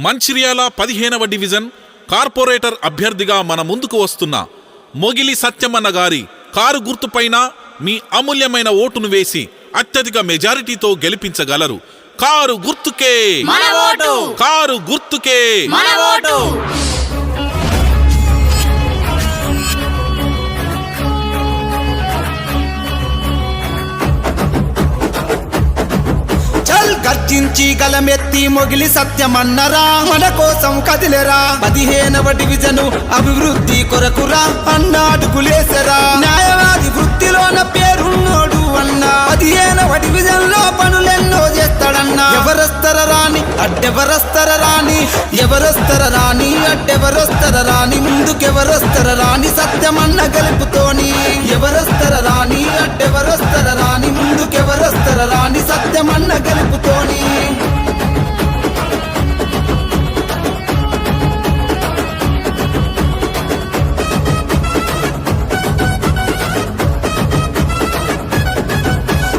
మంచిర్యాల 15వ division corporator అభ్యర్థిగా మన ముందుకు వస్తున్న మొగిలి సత్యమన్న గారి కారు గుర్తుపైన మీ అమూల్యమైన ఓటును వేసి అత్యధిక మెజారిటీతో గెలిపించగలరు. కారు గుర్తుకే మన ఓటు, కారు గుర్తుకే మన ఓటు. గర్జించి గలమెత్తి మొగిలి సత్యమన్నరా, మన కోసం కదిలేరా. 15వ డివిజను అభివృద్ధి కొరకురా అన్న అడుగులేసరా. న్యాయవాది వృత్తిలోన పేరున్నోడు అన్న 15వ డివిజన్ లో పనులెన్నో చేస్తాడన్నా. ఎవరొస్తర రాని అడ్డెవరొస్తర రాని, ఎవరొస్తర రాని అడ్డెవరొస్తర రాని, ముందుకెవరొస్తర రాని సత్యమన్న గెలుపుతోని. ఎవరొస్తర రాని అడ్డెవరొస్తర రాని, ముందుకెవరొస్తర రాని సత్యమన్న గెలుపుతోని.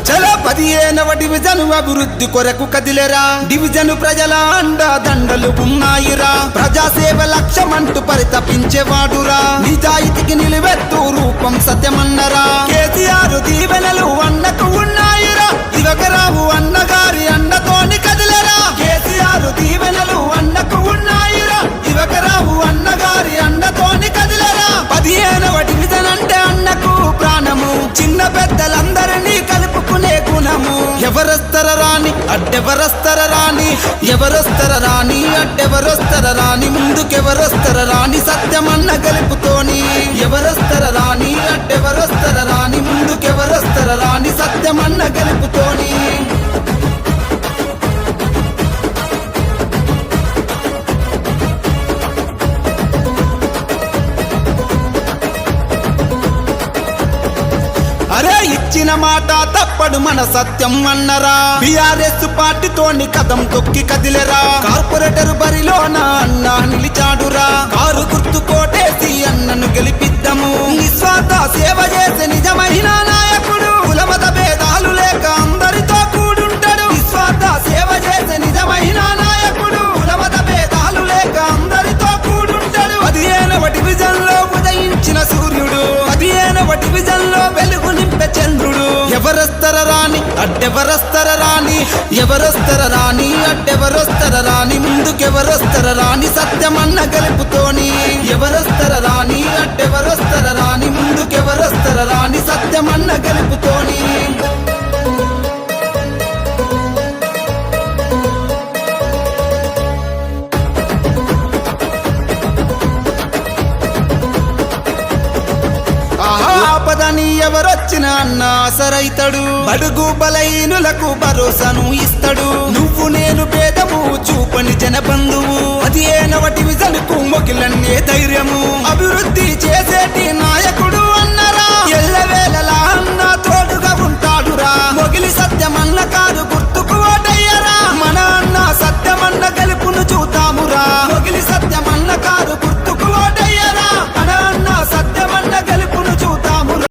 చలో 15వ డివిజన్ అభివృద్ధి కొరకు కదిలేరా. డివిజన్ ప్రజల అండా దండలు ఉన్నాయిరా. ప్రజాసేవ లక్ష్యమంటూ పరితపించేవాడురా. నిజాయితీకి నిలువెత్తు రూపం సత్యమన్నరా. కేసీఆర్ దీవెనలు అన్నకు ఉన్నాయిరా. దివకరావు అన్నగారి అండతోని కదిలేరా. కేసీఆర్ దీవెనలు అన్నకు ఉన్నాయిరా. దివకరావు అన్నగారి అండతోని కదిలేరా. 15వ డివిజన్ అంటే అన్నకు ప్రాణము. చిన్న పెద్దలందరినీ కలుపుకునే గుణము. ఎవరొస్తర రాని అడ్డెవరొస్తర రాని, ఎవరొస్తర రాని అడ్డెవరొస్తర రాని, ముందుకెవరొస్తర రాని సత్యమన్న గెలుపుతోని. ఎవరొస్తర రాని అడ్డెవరొస్తర రాని, ముందుకెవరొస్తర రాని సత్యమన్న గెలుపుతోని. అరే ఇచ్చిన మాట తప్పడు మన సత్యం అన్నరా. బీఆర్ఎస్ పార్టీతోని కదం తొక్కి కదిలేరా. కార్పొరేటర్ బరిలోన అన్న నిలిచాడురా. కారు గుర్తు కోటేసి అన్నను గెలిపిద్దాము. నిస్వార్థ సేవ చేసే నిజమైన నాయకుడు. కులమత భేదాలు లేక అందరితో కూడుంటాడు. నిస్వార్థ సేవ చేసే నిజమైన నాయకుడు. కులమత భేదాలు లేక అందరితో కూడుంటాడు. 15వ డివిజన్ లో ఉదయించిన సూర్యుడు. 15వ డివిజన్ లో వెలుగు నింపే చంద్రుడు. ఎవరొస్తర రాని అడ్డెవరొస్తర రాని, ఎవరొస్తర రాని అడ్డెవరొస్తర రాని, ముందుకెవరొస్తర రాని సత్యమన్న గెలుపుతోని. ఎవరొస్తర రాని అడ్డెవరొస్తర రాని, ముందుకెవరొస్తర రాని సత్యమన్న గెలుపుతోని. ఆపదని ఎవరొచ్చిన అన్న ఆసరైతడు. బడుగు బలహీనులకు భరోసాను ఇస్తడు. నువ్వు నేను భేదము చూపని జన బంధువు. 15వ డివిజన్ కు మొగిలన్నే ధైర్యము. అభివృద్ధి చేసి